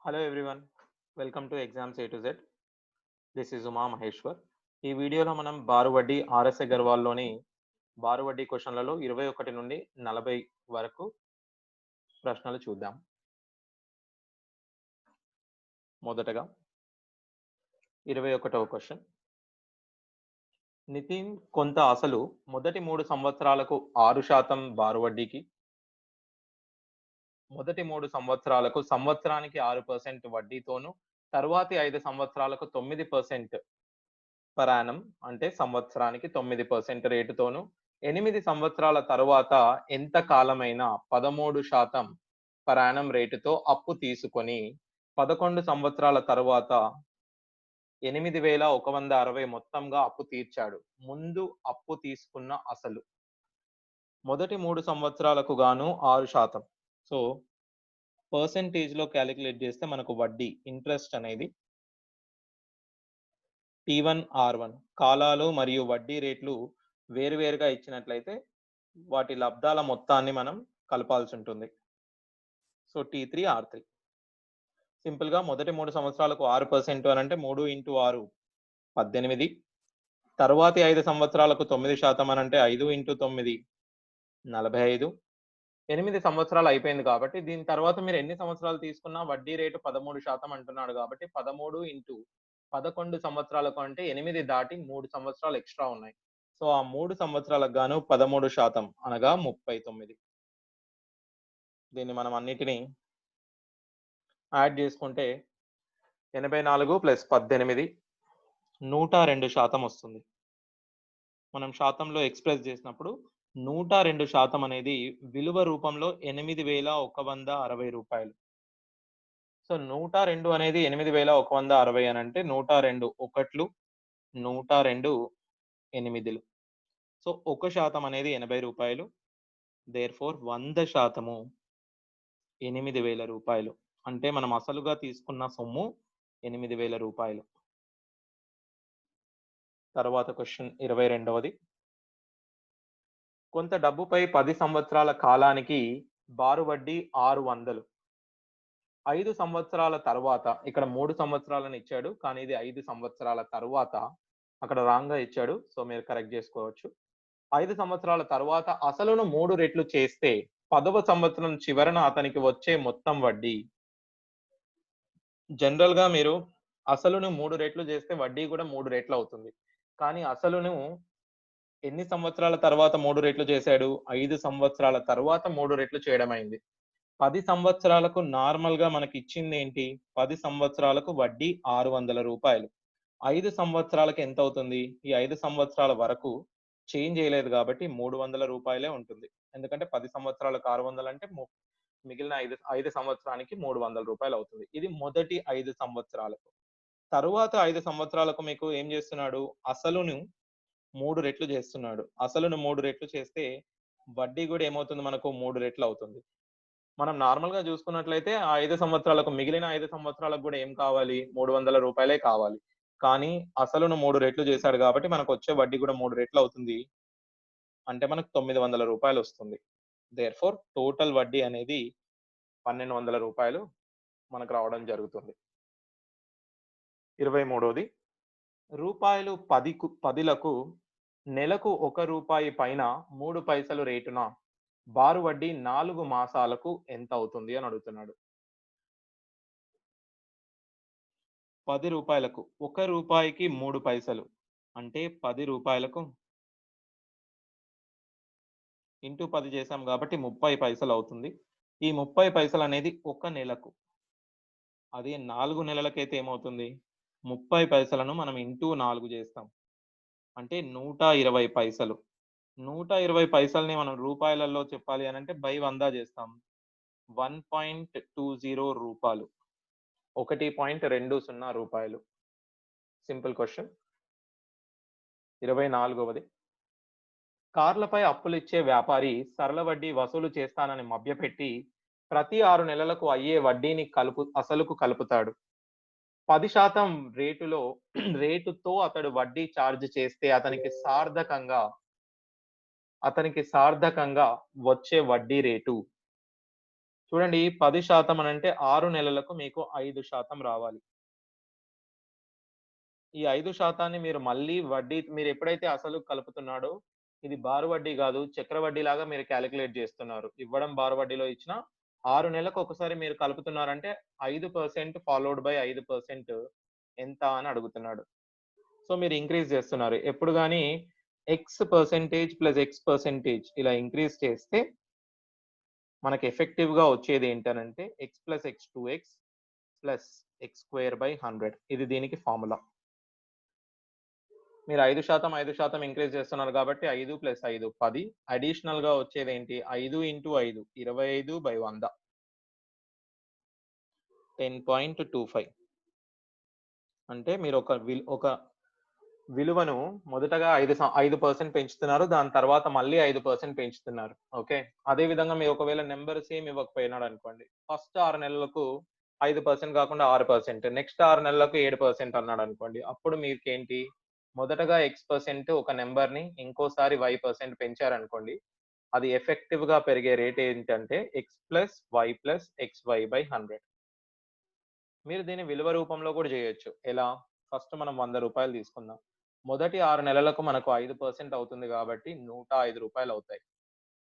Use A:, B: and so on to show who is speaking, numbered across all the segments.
A: Hello everyone, welcome to Exams A to Z. This is Uma Maheshwar. ఈ వీడియోలో మనం బారువడ్డీ RS అగర్వాల్లోని బారువడ్డీ క్వశ్చన్లలో 21 నుండి 40 వరకు ప్రశ్నలు చూద్దాం. మొదటగా 21వ క్వశ్చన్. నితిన్ కొంత అసలు మొదటి 3 సంవత్సరాలకు 6% బారువడ్డీకి, మొదటి 3 సంవత్సరాలకు సంవత్సరానికి 6% వడ్డీతోను, తరువాతి 5 సంవత్సరాలకు 9% పర్ యానం అంటే సంవత్సరానికి 9% రేటుతోను, 8 సంవత్సరాల తరువాత ఎంత కాలమైనా 13% పర్ యానం రేటుతో అప్పు తీసుకొని 11 సంవత్సరాల తరువాత 8,160 మొత్తంగా అప్పు తీర్చాడు. ముందు అప్పు తీసుకున్న అసలు మొదటి 3 సంవత్సరాలకు గాను 6%. సో పర్సెంటేజ్‌లో క్యాలిక్యులేట్ చేస్తే మనకు వడ్డీ ఇంట్రెస్ట్ అనేది T1, R1 కాలాలు మరియు వడ్డీ రేట్లు వేరువేరుగా ఇచ్చినట్లయితే వాటి లబ్ధాల మొత్తాన్ని మనం కలపాల్సి ఉంటుంది. సో T3, R3 సింపుల్‌గా మొదటి 3 సంవత్సరాలకు 6% అని అంటే 3 ఇంటూ 6 18, తరువాతి 5 సంవత్సరాలకు 9% అని అంటే 5 ఇంటూ 9 45, 8 సంవత్సరాలు అయిపోయింది కాబట్టి దీని తర్వాత మీరు ఎన్ని సంవత్సరాలు తీసుకున్నా వడ్డీ రేటు 13% అంటున్నాడు కాబట్టి 13 ఇంటూ 11 సంవత్సరాలకు అంటే 8 దాటి 3 సంవత్సరాలు ఎక్స్ట్రా ఉన్నాయి. సో ఆ 3 సంవత్సరాలకు గాను 13% అనగా 39. దీన్ని మనం అన్నిటిని యాడ్ చేసుకుంటే 84 ప్లస్ 18 102% వస్తుంది. మనం శాతంలో ఎక్స్‌ప్రెస్ చేసినప్పుడు 102% అనేది విలువ రూపంలో 8,160 రూపాయలు. సో 102 అనేది 8,160 అని అంటే 102 ఒకట్లు, 102 ఎనిమిదిలు. సో 1% అనేది 80 రూపాయలు. దేర్‌ఫోర్ 100% 8,000 రూపాయలు. అంటే మనం అసలుగా తీసుకున్న సొమ్ము 8,000 రూపాయలు. తర్వాత క్వెషన్ 22వది. కొంత డబ్బుపై 10 సంవత్సరాల కాలానికి బారు వడ్డీ 600. 5 సంవత్సరాల తర్వాత ఇక్కడ 3 సంవత్సరాలని ఇచ్చాడు. కానీ ఇది 5 సంవత్సరాల తరువాత అక్కడ రాంగ్‌గా ఇచ్చాడు. సో మీరు కరెక్ట్ చేసుకోవచ్చు. 5 సంవత్సరాల తరువాత అసలును 3 రెట్లు చేస్తే 10వ సంవత్సరం చివరన అతనికి వచ్చే మొత్తం వడ్డీ జనరల్‌గా మీరు అసలును 3 రెట్లు చేస్తే వడ్డీ కూడా 3 రెట్లు అవుతుంది. కానీ అసలును ఎన్ని సంవత్సరాల తర్వాత 3 రెట్లు చేశాడు? 5 సంవత్సరాల తరువాత 3 రెట్లు చేయడం అయింది. 10 సంవత్సరాలకు నార్మల్‌గా మనకిచ్చిందేంటి? 10 సంవత్సరాలకు వడ్డీ రూ. 600. 5 సంవత్సరాలకి ఎంతవుతుంది? ఈ 5 సంవత్సరాల వరకు చేంజ్ చేయలేదు కాబట్టి రూ. 300 ఉంటుంది. ఎందుకంటే 10 సంవత్సరాలకు 600 అంటే మిగిలిన 5 సంవత్సరానికి రూ. 300 అవుతుంది. ఇది మొదటి 5 సంవత్సరాలకు. తరువాత 5 సంవత్సరాలకు మీకు ఏం చేస్తున్నాడు? అసలును 3 రెట్లు చేస్తున్నాడు. అసలును 3 రెట్లు చేస్తే వడ్డీ కూడా ఏమవుతుంది మనకు 3 రెట్లు అవుతుంది. మనం నార్మల్‌గా చూసుకున్నట్లయితే ఆ 5 సంవత్సరాలకు మిగిలిన 5 సంవత్సరాలకు కూడా ఏం కావాలి? రూ. 300 కావాలి. కానీ అసలును 3 రెట్లు చేశాడు కాబట్టి మనకొచ్చే వడ్డీ కూడా 3 రెట్లు అవుతుంది. అంటే మనకు రూ. 900 వస్తుంది. దేర్‌ఫోర్ టోటల్ వడ్డీ అనేది రూ. 1,200 మనకు రావడం జరుగుతుంది. 23వది. రూపాయలు 10లకు నెలకు రూ. 1 పైన 3 పైసలు రేటున బారు వడ్డీ 4 మాసాలకు ఎంత అవుతుంది అని అడుగుతున్నాడు. రూ. 10కు రూపాయికి 3 పైసలు అంటే రూ. 10కు ఇంటూ 10 చేసాం కాబట్టి 30 పైసలు అవుతుంది. ఈ 30 పైసలు అనేది ఒక నెలకు. అదే 4 నెలలకైతే ఏమవుతుంది? 30 పైసలను మనం ఇంటూ 4 చేస్తాం. అంటే 120 పైసలు. 120 పైసల్ని మనం రూపాయలలో చెప్పాలి అనంటే బై 100 చేస్తాం. 1.20 రూపాయలు. 1.20 రూపాయలు. Simple question. 24వది. కార్లపై అప్పులిచ్చే వ్యాపారి సరళ వడ్డీ వసూలు చేస్తానని మభ్యపెట్టి ప్రతి 6 నెలలకు అయ్యే వడ్డీని అసలుకు కలుపుతాడు. 10% రేటుతో అతడు వడ్డీ చార్జ్ చేస్తే అతనికి సార్థకంగా వచ్చే వడ్డీ రేటు చూడండి 10% అనంటే 6 నెలలకు మీకు 5% రావాలి. ఈ 5% మీరు మళ్ళీ వడ్డీ మీరెప్పుడైతే అసలు కలుపుతున్నాడో, ఇది బారు వడ్డీ గాదు, చక్ర వడ్డీలాగా మీరు కాలిక్యులేట్ జేస్తున్నారు. ఇవ్వడం బారు వడ్డీలో ఇచ్చినా 6 నెలలకు ఒకసారి మీరు కలుపుతున్నారంటే 5% ఫాలోడ్ బై 5% ఎంత అని అడుగుతున్నాడు. సో, మీరు ఇంక్రీజ్ జేస్తున్నారు. ఎప్పుడు గాని x percentage plus x percentage ఇలా ఇంక్రీజ్ చేస్తే మనకి ఎఫెక్టివ్‌గా వచ్చేదేంటనంటే x plus x 2x plus x square by 100 ఇది దీనికి ఫార్ములా. మీరు 5% 5% ఇంక్రీజ్ చేస్తున్నారు కాబట్టి 5 ప్లస్ 5 10 అడిషనల్‌గా వచ్చేదేంటి 5 ఇంటూ 5 25/100 10.25 అంటే మీరు ఒక విలువను మొదటగా 5% పెంచుతున్నారు. దాని తర్వాత మళ్ళీ 5% పెంచుతున్నారు. ఓకే. అదే విధంగా మీరు ఒకవేళ నంబర్ సేమ్ ఇవ్వకపోయినాడనుకోండి. ఫస్ట్ 6 నెలలకు 5% కాకుండా 6%, నెక్స్ట్ 6 నెలలకు 7% అన్నాడనుకోండి. అప్పుడు మీకేంటి మొదటగా X% ఒక నంబర్‌ని ఇంకోసారి Y% పెంచారనుకోండి. అది ఎఫెక్టివ్‌గా పెరిగే రేట్ ఏంటంటే X plus Y plus XY/100. మీరు దీన్ని విలువ రూపంలో కూడా చేయొచ్చు. ఎలా? ఫస్ట్ మనం రూ. 100 తీసుకుందాం. మొదటి 6 నెలలకు మనకు 5% అవుతుంది కాబట్టి రూ. 105 అవుతాయి.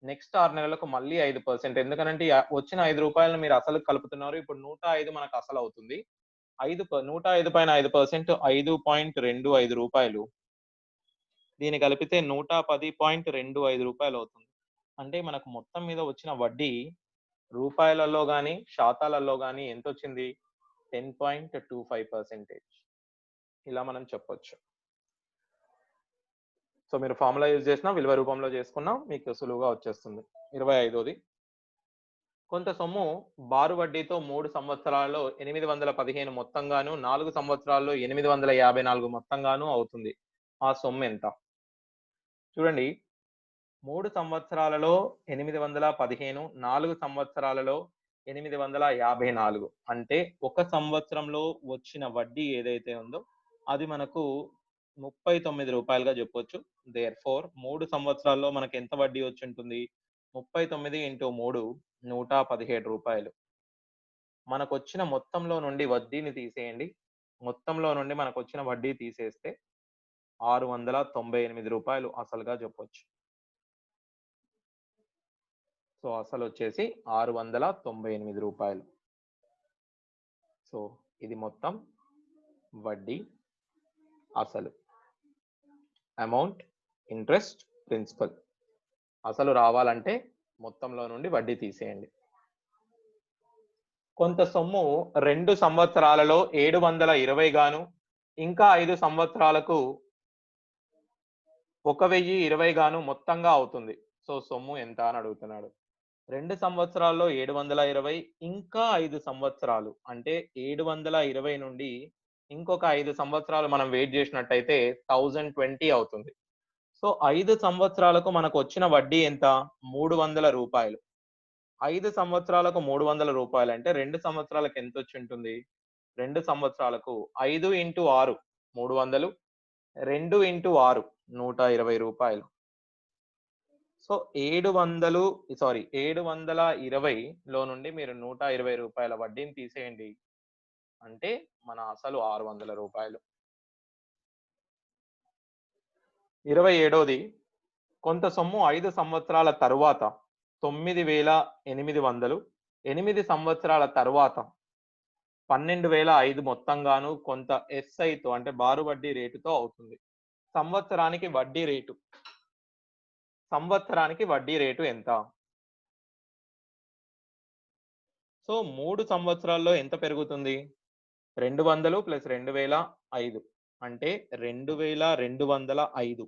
A: నెక్స్ట్ 6 నెలలకు మళ్ళీ 5% ఎందుకనంటే వచ్చిన రూ. 5 మీరు అసలుకి కలుపుతున్నారు. ఇప్పుడు 105 మనకు అసలవుతుంది. 105 పైన 5% రూ. 5.25 దీన్ని కలిపితే రూ. 110.25 అవుతుంది. అంటే మనకు మొత్తం మీద వచ్చిన వడ్డీ రూపాయలలో గాని, శాతాలలో గాని ఎంతొచ్చింది? 10.25% ఇలా మనం చెప్పొచ్చు. సో, మీరు ఫార్ములా యూజ్ చేసినా, విలువ రూపంలో చేసుకున్నా మీకు సులువుగా వచ్చేస్తుంది. 25ది కొంత సొమ్ము బారు వడ్డీతో 3 సంవత్సరాల్లో 815 మొత్తంగాను, 4 సంవత్సరాల్లో 854 మొత్తంగాను అవుతుంది. ఆ సొమ్మెంత? చూడండి 3 సంవత్సరాలలో 815, 4 సంవత్సరాలలో 854 అంటే ఒక సంవత్సరంలో వచ్చిన వడ్డీ ఏదైతే ఉందో అది మనకు రూ. 39గా చెప్పొచ్చు. దేర్‌ఫోర్ 3 సంవత్సరాల్లో మనకు ఎంత వడ్డీ వచ్చుంటుంది? 39 ఇంటూ 3 రూ. 117. మనకొచ్చిన మొత్తంలో నుండి వడ్డీని తీసేయండి. మొత్తంలో నుండి మనకొచ్చిన వడ్డీ తీసేస్తే రూ. 698 అసలుగా చెప్పొచ్చు. సో, అసలొచ్చేసి రూ. 698. సో, ఇది మొత్తం వడ్డీ, అసలు. Amount, interest, principal. అసలు రావాలంటే మొత్తంలో నుండి వడ్డీ తీసేయండి. కొంత సొమ్ము 2 సంవత్సరాలలో 720 గాను, ఇంకా 5 సంవత్సరాలకు 1020 గాను మొత్తంగా అవుతుంది. సో, సొమ్ము ఎంత అని అడుగుతున్నాడు. 2 సంవత్సరాల్లో 720 ఇంకా 5 సంవత్సరాలు అంటే 720 నుండి ఇంకొక 5 సంవత్సరాలు మనం వెయిట్ జేసినట్టయితే 1020 అవుతుంది. సో, 5 సంవత్సరాలకు మనకొచ్చిన వడ్డీ ఎంత? రూ. 300. 5 సంవత్సరాలకు రూ. 300 అంటే 2 సంవత్సరాలకు ఎంతొచ్చుంటుంది? 2 సంవత్సరాలకు 5 ఇంటూ 6 300, 2 ఇంటూ 6 రూ. 120. సో, 720లో నుండి మీరు రూ. 120 వడ్డీని తీసేయండి. అంటే మన అసలు రూ. 600. 27ది కొంత సొమ్ము 5 సంవత్సరాల తరువాత 9,800, 8 సంవత్సరాల తరువాత 12,005 మొత్తంగాను కొంత ఎస్ఐతో అంటే బారు వడ్డీ రేటుతో అవుతుంది. సంవత్సరానికి వడ్డీ రేటు ఎంత? సో, 3 సంవత్సరాల్లో ఎంత పెరుగుతుంది? 200 ప్లస్ 2005 అంటే 2205.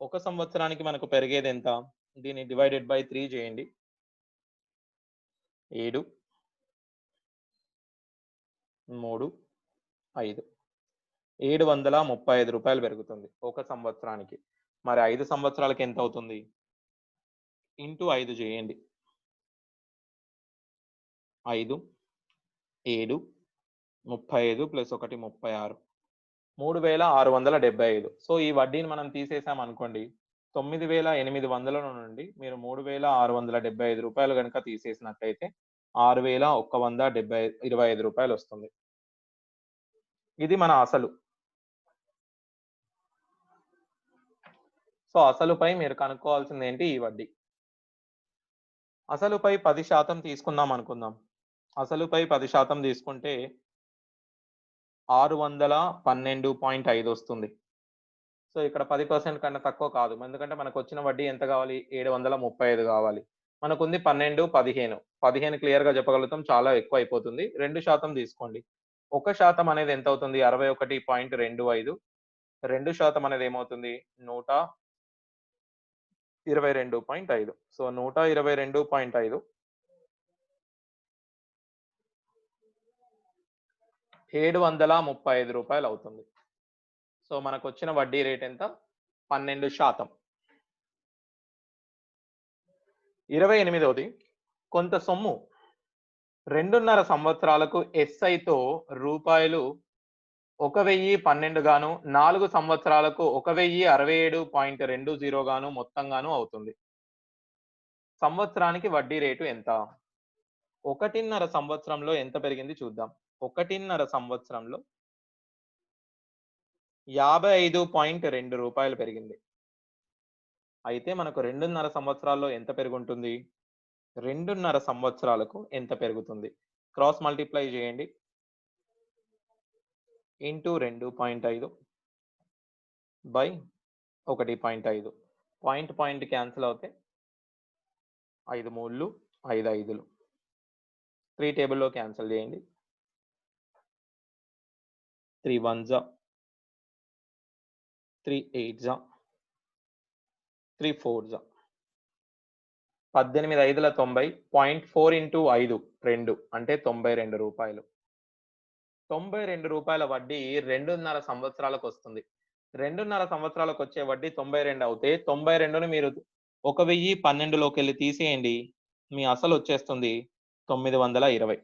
A: ఒక సంవత్సరానికి మనకు పెరిగేదెంత? దీన్ని డివైడెడ్ బై 3 చేయండి. 7, 3, 5 రూ. 735 పెరుగుతుంది ఒక సంవత్సరానికి. మరి 5 సంవత్సరాలకి ఎంత అవుతుంది? ఇంటూ 5 చేయండి. 5, 7, 35 ప్లస్ 1 36. 3675. సో, ఈ వడ్డీని మనం తీసేసామనుకోండి. 9,800 నుండి మీరు 3,675 రూపాయలు గనుక తీసేసినట్లయితే 6,125 రూపాయలు వస్తుంది. ఇది మన అసలు. సో, అసలుపై మీరు కనుక్కోవాల్సింది ఏంటి? ఈ వడ్డీ. అసలుపై 10% తీసుకున్నాం అనుకుందాం. అసలుపై 10% తీసుకుంటే 612.5 వస్తుంది. సో, ఇక్కడ 10% కన్నా తక్కువ కాదు. ఎందుకంటే మనకొచ్చిన వడ్డీ ఎంత కావాలి? 735 కావాలి. మనకుంది 12, 15. 15 క్లియర్‌గా చెప్పగలుగుతాం. చాలా ఎక్కువ అయిపోతుంది. 2% తీసుకోండి. 1% అనేది ఎంత అవుతుంది? 61.25. 2% అనేది ఏమవుతుంది? 122.5. సో, 122.5 735 రూపాయలు అవుతుంది. సో, మనకొచ్చిన వడ్డీ రేట్ ఎంత? 12%. 28ది కొంత సొమ్ము 2.5 సంవత్సరాలకు ఎస్ఐతో రూపాయలు 1,012 గాను, 4 సంవత్సరాలకు 1,067.20 గాను మొత్తంగాను అవుతుంది. సంవత్సరానికి వడ్డీ రేటు ఎంత? 1.5 సంవత్సరంలో ఎంత పెరిగింది చూద్దాం. 1.5 సంవత్సరంలో 55.2 రూపాయలు పెరిగింది. అయితే మనకు 2.5 సంవత్సరాల్లో ఎంత పెరుగుంటుంది? 2.5 సంవత్సరాలకు ఎంత పెరుగుతుంది? క్రాస్ మల్టిప్లై చేయండి. Into 2.5 by 1.5. పాయింట్ క్యాన్సిల్ అవుతాయి. 5 3లు 5 5లు 3 టేబుల్‌లో క్యాన్సిల్ చేయండి. 3 1 3 8 3 4 18 5ల 90. 0.4 ఇంటూ 5 2 అంటే 92 రూపాయలు. 92 రూపాయల వడ్డీ 2.5 సంవత్సరాలకు వస్తుంది. 2.5 సంవత్సరాలకు వచ్చే వడ్డీ 92 అవుతే 92ని మీరు 1,012లోకెళ్ళి తీసేయండి. మీ అసలు వచ్చేస్తుంది 920.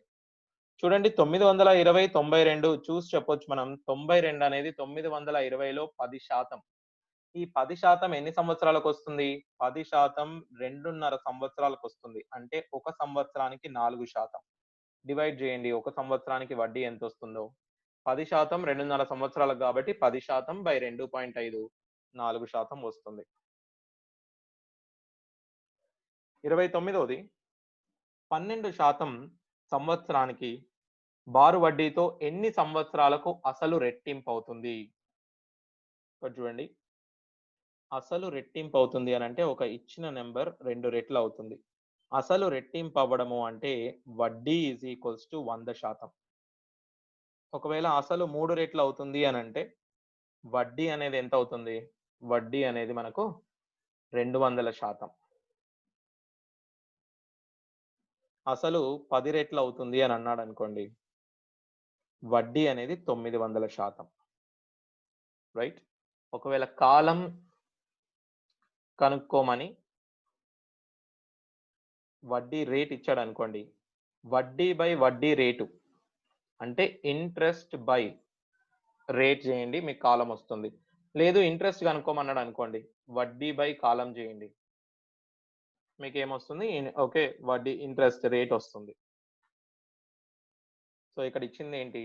A: చూడండి 920, 92 చూసి చెప్పొచ్చు మనం. 92 అనేది 920లో 10%. ఈ 10% ఎన్ని సంవత్సరాలకొస్తుంది? 10% 2.5 సంవత్సరాలకొస్తుంది. అంటే ఒక సంవత్సరానికి 4%. డివైడ్ చేయండి. ఒక సంవత్సరానికి వడ్డీ ఎంతొస్తుందో. 10% 2.5 సంవత్సరాలకు కాబట్టి 10% బై 2.5 4% వస్తుంది. 29ది 12% సంవత్సరానికి బారు వడ్డీతో ఎన్ని సంవత్సరాలకు అసలు రెట్టింపవుతుంది? ఇక్కడ చూడండి. అసలు రెట్టింపవుతుంది అనంటే ఒక ఇచ్చిన నంబర్ 2 రెట్లు అవుతుంది. అసలు రెట్టింపవ్వడము అంటే వడ్డీ ఈజ్ ఈక్వల్స్ టు 100%. ఒకవేళ అసలు 3 రెట్లు అవుతుంది అనంటే వడ్డీ అనేది ఎంత అవుతుంది? వడ్డీ అనేది మనకు 200%. అసలు 10 రెట్లు అవుతుంది అని అన్నాడనుకోండి. వడ్డీ అనేది 900%. రైట్? ఒకవేళ కాలం కనుక్కోమని వడ్డీ రేట్ ఇచ్చాడనుకోండి. వడ్డీ బై వడ్డీ రేటు అంటే ఇంట్రెస్ట్ బై రేట్ చేయండి. మీకు కాలం వస్తుంది. లేదు ఇంట్రెస్ట్ కనుక్కోమన్నాడు అనుకోండి. వడ్డీ బై కాలం చేయండి. మీకేమొస్తుంది? ఓకే. వడ్డీ ఇంట్రెస్ట్ రేట్ వస్తుంది. సో, ఇక్కడ ఇచ్చింది ఏంటి?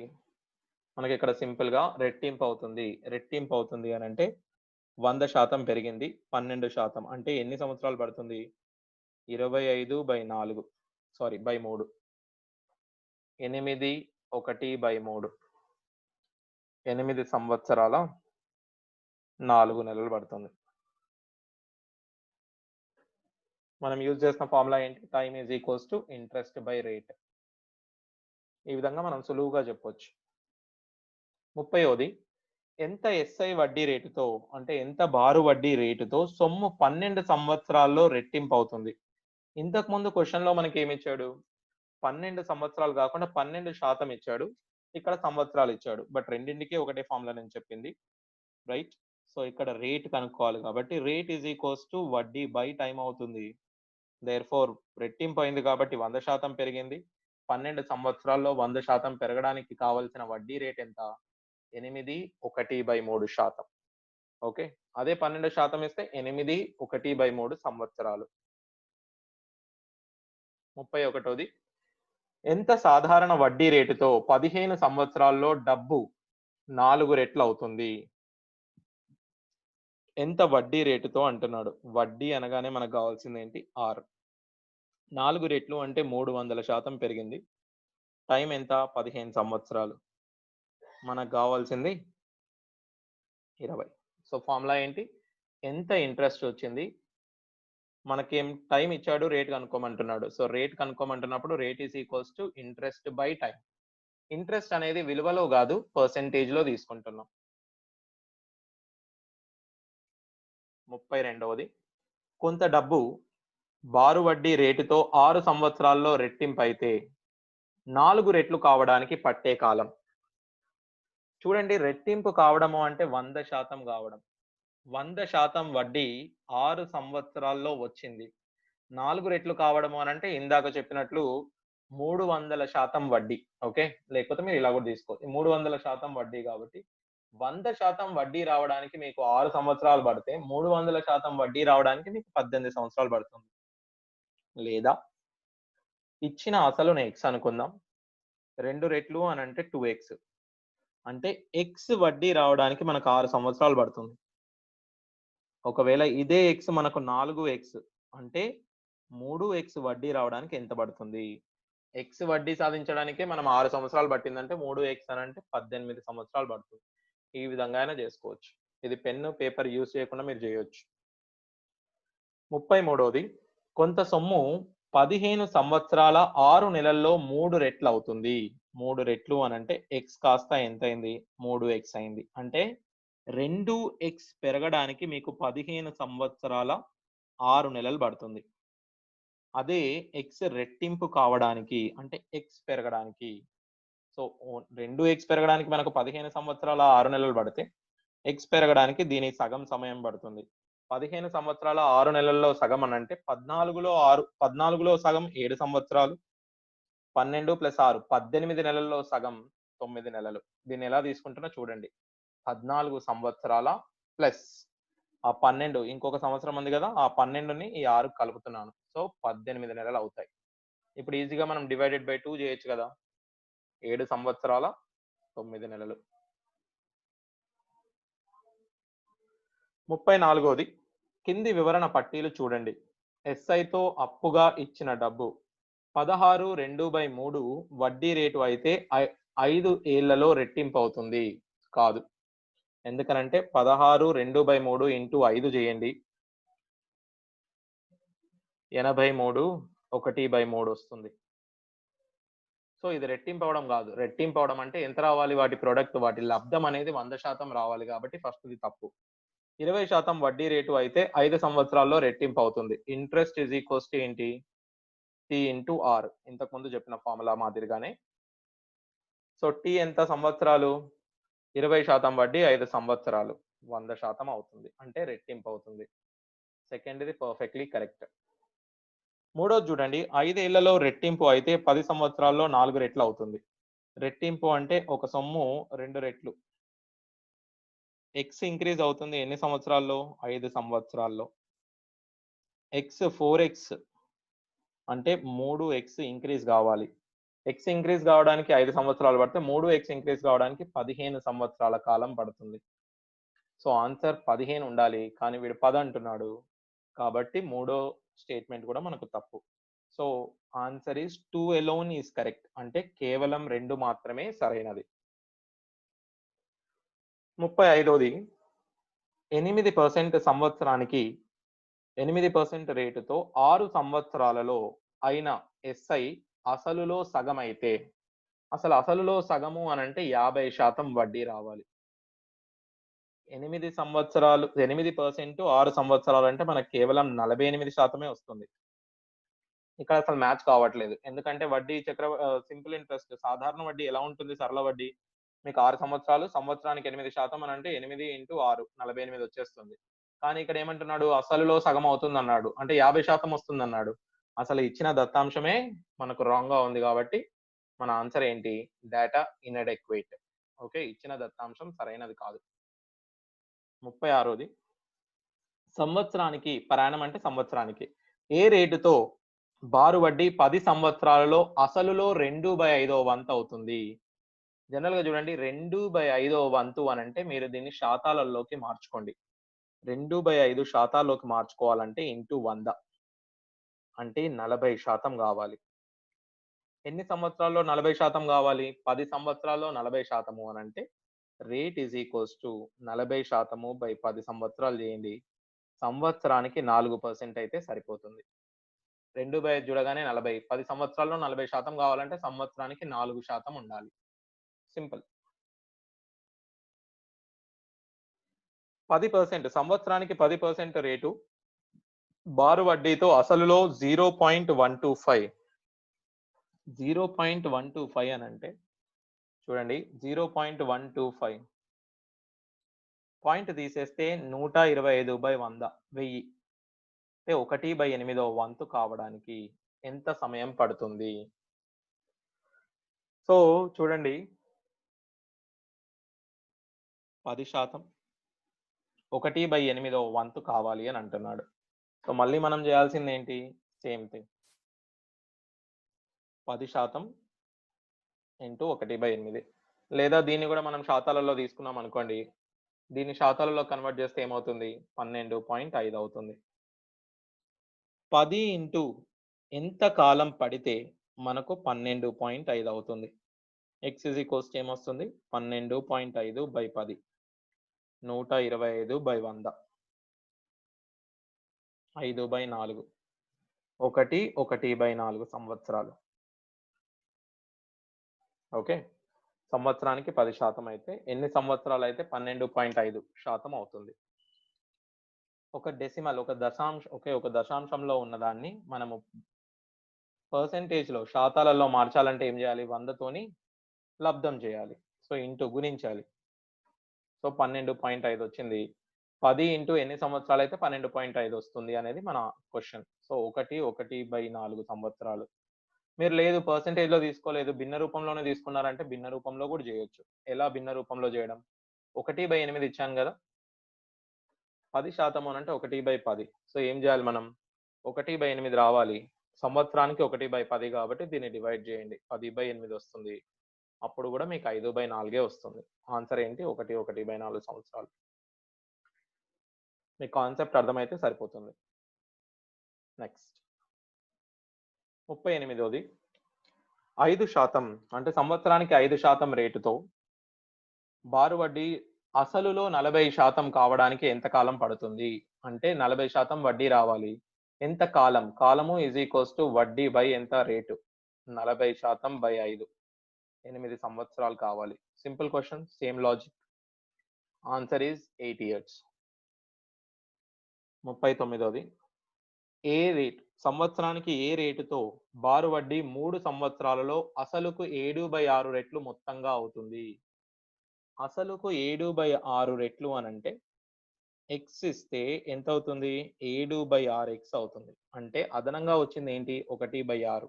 A: మనకి ఇక్కడ సింపుల్‌గా రెట్టింపు అవుతుంది. రెట్టింపు అవుతుంది అనంటే 100% పెరిగింది. 12% అంటే ఎన్ని సంవత్సరాలు పడుతుంది? 25/4 సారీ బై 3. 8 1/3. 8 సంవత్సరాల 4 నెలలు పడుతుంది. మనం యూజ్ చేసిన ఫార్ములా ఏంటి? Time is equals to interest by rate. ఈ విధంగా మనం సులువుగా చెప్పొచ్చు. 30ది ఎంత ఎస్ఐ వడ్డీ రేటుతో అంటే ఎంత బారు వడ్డీ రేటుతో సొమ్ము 12 సంవత్సరాల్లో రెట్టింపు అవుతుంది. ఇంతకుముందు క్వెషన్‌లో మనకేమిచ్చాడు? 12 సంవత్సరాలు కాకుండా 12% ఇచ్చాడు. ఇక్కడ సంవత్సరాలు ఇచ్చాడు. బట్ రెండింటికి ఒకటే ఫార్ములా నేను చెప్పింది. రైట్? సో, ఇక్కడ రేట్ కనుక్కోవాలి కాబట్టి రేట్ ఈజ్ ఈక్వల్స్ టు వడ్డీ బై టైమ్ అవుతుంది. దేర్‌ఫోర్ రెట్టింపు అయింది కాబట్టి 100% పెరిగింది. 12 సంవత్సరాల్లో 100% పెరగడానికి కావాల్సిన వడ్డీ రేట్ ఎంత? 8 1/3%. ఓకే. అదే 12% ఇస్తే 8 1/3 సంవత్సరాలు. 31ది ఎంత సాధారణ వడ్డీ రేటుతో 15 సంవత్సరాల్లో డబ్బు 4 రెట్లు అవుతుంది? ఎంత వడ్డీ రేటుతో అంటున్నాడు. వడ్డీ అనగానే మనకు కావాల్సిందేంటి? ఆర్. 4 రెట్లు అంటే 300% పెరిగింది. టైం ఎంత? 15 సంవత్సరాలు. మనకు గావాల్సింది 20. సో, ఫార్ములా ఏంటి? ఎంత ఇంట్రెస్ట్ వచ్చింది? మనకేం టైమ్ ఇచ్చాడు, రేట్ కనుక్కోమంటున్నాడు. సో, రేట్ కనుక్కోమంటున్నప్పుడు rate is equals to interest by time. Interest అనేది విలువలో గాదు, పర్సెంటేజ్‌లో తీసుకుంటున్నాం. 32వది కొంత డబ్బు బారు వడ్డీ రేటుతో 6 సంవత్సరాల్లో రెట్టింపైతే 4 రెట్లు కావడానికి పట్టే కాలం. చూడండి, రెట్టింపు కావడము అంటే 100% కావడం. 100% వడ్డీ 6 సంవత్సరాల్లో వచ్చింది. 4 రెట్లు కావడము అనంటే ఇందాక చెప్పినట్లు 300% వడ్డీ. ఓకే. లేకపోతే మీరు ఇలా కూడా తీసుకోవచ్చు. 300% వడ్డీ కాబట్టి 100% వడ్డీ రావడానికి మీకు 6 సంవత్సరాలు పడితే 300% వడ్డీ రావడానికి మీకు 18 సంవత్సరాలు పడుతుంది. లేదా ఇచ్చిన అసలుని x అనుకుందాం. 2 రెట్లు అనంటే 2x. అంటే x వడ్డీ రావడానికి మనకు 6 సంవత్సరాలు పడుతుంది. ఒకవేళ ఇదే x మనకు 4x అంటే 3x వడ్డీ రావడానికి ఎంత పడుతుంది? x వడ్డీ సాధించడానికే మనం 6 సంవత్సరాలు పట్టిందంటే 3x అనంటే 18 సంవత్సరాలు పడుతుంది. ఈ విధంగా అయినా చేసుకోవచ్చు. ఇది పెన్ను, పేపర్ యూజ్ చేయకుండా మీరు చేయొచ్చు. 33వది కొంత సొమ్ము 15 సంవత్సరాల 6 నెలల్లో 3 రెట్లు అవుతుంది. 3 రెట్లు అనంటే x కాస్త ఎంతయింది? 3x అయింది. అంటే 2x పెరగడానికి మీకు 15 సంవత్సరాల 6 నెలలు పడుతుంది. అదే x రెట్టింపు కావడానికి అంటే x పెరగడానికి సో, 2x పెరగడానికి మనకు 15 సంవత్సరాల 6 నెలలు పడితే, x పెరగడానికి దీనికి సగం సమయం పడుతుంది. 15 సంవత్సరాల 6 నెలల్లో సగం అనంటే 14లో సగం 7 సంవత్సరాలు. 12 + 6 18 నెలల్లో సగం 9 నెలలు. దీన్ని ఎలా తీసుకుంటున్నా చూడండి. 14 సంవత్సరాల ప్లస్ ఆ 12 ఇంకొక సంవత్సరం ఉంది గదా! ఆ 12ని ఈ 6కి కలుపుతున్నాను. సో, 18 నెలలు అవుతాయి. ఇప్పుడు ఈజీగా మనం డివైడెడ్ బై 2 చేయొచ్చు గదా! 7 సంవత్సరాల 9 నెలలు. 34వది కింది వివరణ పట్టీలు చూడండి. ఎస్ఐతో అప్పుగా ఇచ్చిన డబ్బు 16/2/3 వడ్డీ రేటు అయితే 5 ఏళ్లలో రెట్టింపవుతుంది. కాదు. ఎందుకనంటే 16/2/3 ఇంటూ 5 చేయండి. 83 1/3 వస్తుంది. సో, ఇది రెట్టింపవడం గాదు. రెట్టింపవడం అంటే ఎంత రావాలి? వాటి ప్రొడక్ట్, వాటి లబ్ధం అనేది 100% రావాలి కాబట్టి ఫస్ట్‌ది తప్పు. 20% వడ్డీ రేటు అయితే 5 సంవత్సరాల్లో రెట్టింపు అవుతుంది. ఇంట్రెస్ట్ ఈజ్ ఈక్వల్స్ టు ఏంటి? T into R. ఇంతకుముందు చెప్పిన ఫార్ములా మాదిరిగానే. సో, టీ ఎంత సంవత్సరాలు? 20% వడ్డీ 5 సంవత్సరాలు. 100% అవుతుంది. అంటే రెట్టింపు అవుతుంది. సెకండ్‌ది పర్ఫెక్ట్‌లీ కరెక్ట్. మూడోది చూడండి. 5 ఏళ్లలో రెట్టింపు అయితే 10 సంవత్సరాల్లో 4 రెట్లు అవుతుంది. రెట్టింపు అంటే ఒక సొమ్ము 2 రెట్లు. ఎక్స్ ఇంక్రీజ్ అవుతుంది ఎన్ని సంవత్సరాల్లో? 5 సంవత్సరాల్లో. 4x అంటే 3x ఇంక్రీజ్ గావాలి. ఎక్స్ ఇంక్రీజ్ కావడానికి 5 సంవత్సరాలు పడితే 3x ఇంక్రీజ్ కావడానికి 15 సంవత్సరాల కాలం పడుతుంది. సో, ఆన్సర్ 15 ఉండాలి. కానీ వీడు 10 అంటున్నాడు. కాబట్టి మూడో స్టేట్మెంట్ కూడా మనకు తప్పు. So, answer is 2 alone is correct. అంటే కేవలం 2 మాత్రమే సరైనది. 35వది 8% సంవత్సరానికి 8% రేటుతో 6 సంవత్సరాలలో అయిన ఎస్ఐ అసలులో సగమైతే, అసలులో సగము అనంటే 50% వడ్డీ రావాలి. 8 సంవత్సరాలు 8% 6 సంవత్సరాలు అంటే మనకు కేవలం 48% వస్తుంది. ఇక్కడ అసలు మ్యాచ్ కావట్లేదు. ఎందుకంటే వడ్డీ సింపుల్ ఇంట్రెస్ట్ సాధారణ వడ్డీ ఎలా ఉంటుంది? సరళ వడ్డీ మీకు 6 సంవత్సరాలు, సంవత్సరానికి 8% అనంటే 8 ఇంటూ 6 48 వచ్చేస్తుంది. కానీ ఇక్కడ ఏమంటున్నాడు? అసలులో సగం అవుతుందన్నాడు. అంటే 50% వస్తుందన్నాడు. అసలు ఇచ్చిన దత్తాంశమే మనకు రాంగ్‌గా ఉంది కాబట్టి మన ఆన్సర్ ఏంటి? Data inadequate. ఓకే. ఇచ్చిన దత్తాంశం సరైనది కాదు. 36ది సంవత్సరానికి పర్ అంటే సంవత్సరానికి ఏ రేటుతో బారు వడ్డీ 10 సంవత్సరాలలో అసలులో 2/5వ వంతు అవుతుంది? జనరల్‌గా చూడండి 2/5వ వంతు అనంటే మీరు దీన్ని శాతాలలోకి మార్చుకోండి. 2/5 శాతాల్లోకి మార్చుకోవాలంటే ఇంటూ 100 అంటే 40% కావాలి. ఎన్ని సంవత్సరాల్లో 40% కావాలి? 10 సంవత్సరాల్లో 40% అనంటే rate is equals to 40% by 10 సంవత్సరాలు చేయండి. సంవత్సరానికి 4% అయితే సరిపోతుంది. 2/5 చూడగానే 40. 10 సంవత్సరాల్లో 40% కావాలంటే సంవత్సరానికి 4% ఉండాలి. సింపుల్. 10% సంవత్సరానికి 10% రేటు బారు వడ్డీతో అసలులో 0.125 0.125 అనంటే చూడండి 0.125 పాయింట్ తీసేస్తే 125/100 1000 అంటే 1/8వ వంతు కావడానికి ఎంత సమయం పడుతుంది? సో చూడండి 10% 1/8వ వంతు కావాలి అని అంటున్నాడు. సో మళ్ళీ మనం చేయాల్సిందేంటి? Same thing. 10% ఇంటూ 1/8 లేదా దీన్ని కూడా మనం శాతాలలో తీసుకున్నాం అనుకోండి. దీన్ని శాతాలలో కన్వర్ట్ చేస్తే ఏమవుతుంది? 12.5 అవుతుంది. 10 ఇంటూ ఎంత కాలం పడితే మనకు 12.5 అవుతుంది? x ఏమొస్తుంది? 12.5/10 125/100 5/4 1/4 సంవత్సరాలు. ఓకే. సంవత్సరానికి 10% అయితే ఎన్ని సంవత్సరాలు అయితే 12.5% అవుతుంది. ఒక దశాంశంలో ఉన్నదాన్ని మనము పర్సెంటేజ్‌లో శాతాలలో మార్చాలంటే ఏం చేయాలి? 100 తోని లబ్ధం చేయాలి. సో ఇంటూ గుణించాలి. సో 12.5 వచ్చింది. 10 ఇంటూ ఎన్ని సంవత్సరాలైతే 12.5 వస్తుంది అనేది మన క్వెషన్. సో 1/4 సంవత్సరాలు. మీరు లేదు పర్సెంటేజ్‌లో తీసుకోలేదు, భిన్న రూపంలోనే తీసుకున్నారంటే భిన్న రూపంలో కూడా చేయొచ్చు. ఎలా భిన్న రూపంలో చేయడం? 1/8 ఇచ్చాను గదా! 10% అనంటే 1/10. సో ఏం చేయాలి మనం? 1/8 రావాలి. సంవత్సరానికి 1/10 కాబట్టి దీన్ని డివైడ్ చేయండి. 10/8 వస్తుంది. అప్పుడు కూడా మీకు 5/4 వస్తుంది. ఆన్సర్ ఏంటి? 1/4 సంవత్సరాలు. మీ కాన్సెప్ట్ అర్థమైతే సరిపోతుంది. నెక్స్ట్ 38ది 5% అంటే సంవత్సరానికి 5% రేటుతో బారు వడ్డీ అసలులో 40% కావడానికి ఎంత కాలం పడుతుంది? అంటే 40% వడ్డీ రావాలి. ఎంత కాలం? కాలము ఈజ్ ఈక్వల్స్ టు వడ్డీ బై ఎంత రేటు? 40% బై 5 8 సంవత్సరాలు కావాలి. Simple question, same logic. Answer is 8 years. 39ది సంవత్సరానికి ఏ రేటుతో బారు వడ్డీ 3 సంవత్సరాలలో అసలుకు 7/6 రెట్లు మొత్తంగా అవుతుంది? అసలుకు 7/6 రెట్లు అనంటే x ఇస్తే ఎంత అవుతుంది? 7/6x అవుతుంది. అంటే అదనంగా వచ్చింది ఏంటి? 1/6.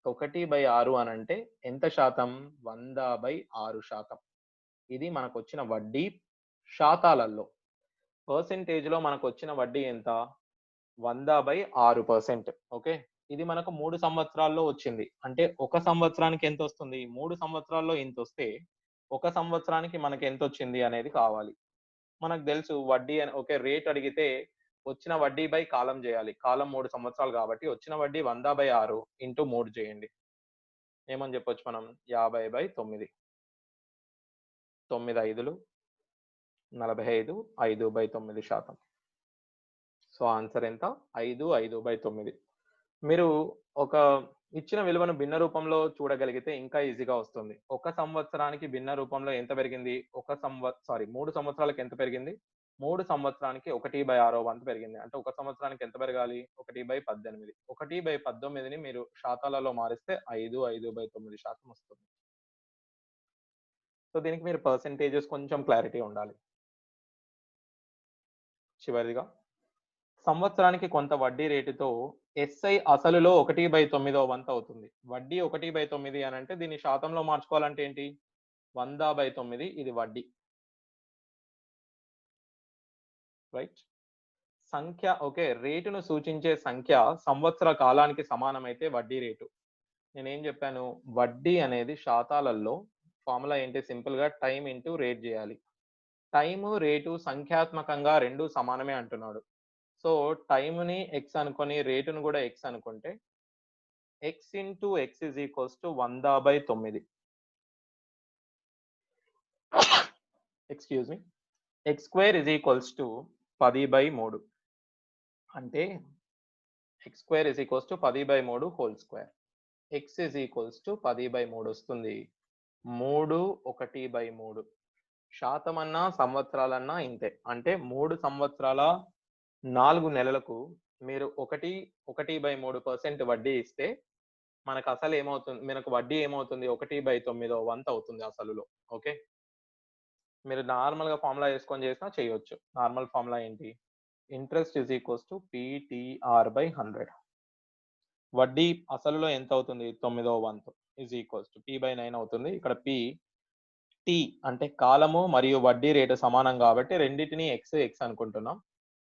A: 1/6 అనంటే ఎంత శాతం? 100/6%. ఇది మనకొచ్చిన వడ్డీ శాతాలలో. పర్సెంటేజ్‌లో మనకొచ్చిన వడ్డీ ఎంత? 100/6%. ఓకే. ఇది మనకు 3 సంవత్సరాల్లో వచ్చింది. అంటే ఒక సంవత్సరానికి ఎంతొస్తుంది? 3 సంవత్సరాల్లో ఇంతొస్తే, ఒక సంవత్సరానికి మనకెంతొచ్చింది అనేది కావాలి. మనకు తెలుసు వడ్డీ అని ఓకే. రేట్ అడిగితే వచ్చిన వడ్డీ బై కాలం చేయాలి. కాలం 3 సంవత్సరాలు కాబట్టి వచ్చిన వడ్డీ 100/6 ఇంటూ 3 చేయండి. ఏమని చెప్పొచ్చు మనం? 50/9. 9 5లు 45 5/9%. సో ఆన్సర్ ఎంత? 5 5/9. మీరు ఒక ఇచ్చిన విలువను భిన్న రూపంలో చూడగలిగితే ఇంకా ఈజీగా వస్తుంది. ఒక సంవత్సరానికి భిన్న రూపంలో ఎంత పెరిగింది? 3 సంవత్సరాలకి ఎంత పెరిగింది? 3 సంవత్సరానికి 1/6 వంతు పెరిగింది. అంటే ఒక సంవత్సరానికి ఎంత పెరగాలి? 1/18. 1/19ని మీరు శాతాలలో మారిస్తే 5 5/9% వస్తుంది. సో దీనికి మీరు పర్సెంటేజెస్ కొంచెం క్లారిటీ ఉండాలి. చివరిగా సంవత్సరానికి కొంత వడ్డీ రేటుతో ఎస్ఐ అసలులో 1/9 వంతు అవుతుంది. వడ్డీ 1/9 అనంటే దీన్ని శాతంలో మార్చుకోవాలంటే ఏంటి? 100/9 ఇది వడ్డీ. రైట్. సంఖ్య ఓకే. రేటును సూచించే సంఖ్య సంవత్సర కాలానికి సమానమైతే వడ్డీ రేటు. నేనేం జెప్పాను? వడ్డీ అనేది శాతాలలో ఫార్ములా ఏంటి? సింపుల్‌గా టైమ్ ఇంటూ రేట్ జేయాలి. టైము, రేటు సంఖ్యాత్మకంగా 2 సమానమే అంటున్నాడు. సో, టైమ్‌ని ఎక్స్ అనుకోని, రేటును గూడా ఎక్స్ అనుకుంటే, X into X is equals to 100/9. Excuse me. X square is equals to 10/3. అంటే X square is equals to 10/3 whole square. X is equals to 10/3 వస్తుంది. 3 1/3. శాతమన్నా, సంవత్సరాలన్నా ఇంతే. అంటే 3 సంవత్సరాల 4 నెలలకు మీరు 1/3% వడ్డీ ఇస్తే, మనకు వడ్డీ ఏమవుతుంది? 1/9 వంతు అవుతుంది అసలులో. ఓకే. మీరు నార్మల్‌గా ఫార్ములా యేసుకొని చేసినా చేయొచ్చు. నార్మల్ ఫార్ములా ఏంటి? Interest is equals to PTR. వడ్డీ అసలులో ఎంత అవుతుంది? 9వ వంతు ఈజ్ ఈక్వల్స్ టు p/9 అవుతుంది. ఇక్కడ టీ అంటే కాలము మరియు వడ్డీ రేటు సమానం కాబట్టి రెండిటిని ఎక్స్ అనుకుంటున్నాం.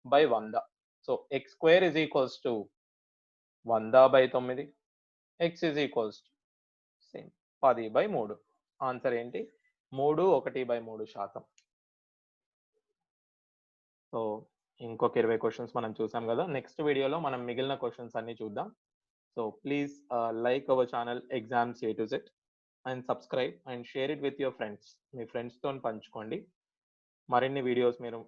A: By 100. So, X square is equals to 100/9. X is equals to same 10/3. Answer ఏంటి? 3 1/3%. సో, ఇంకొక 20 క్వెషన్స్ మనం చూసాం గదా! నెక్స్ట్ వీడియోలో మనం మిగిలిన క్వెషన్స్ అన్నీ చూద్దాం. So, please like our channel exams A to Z and subscribe and share it with your friends. మీ ఫ్రెండ్స్‌తోని పంచుకోండి. మరిన్ని వీడియోస్ మీరు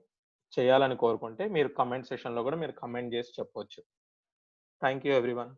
A: చేయాలని కోరుకుంటే మీరు కామెంట్ సెక్షన్‌లో గూడా మీరు కామెంట్ జేసి చెప్పొచ్చు. Thank you everyone.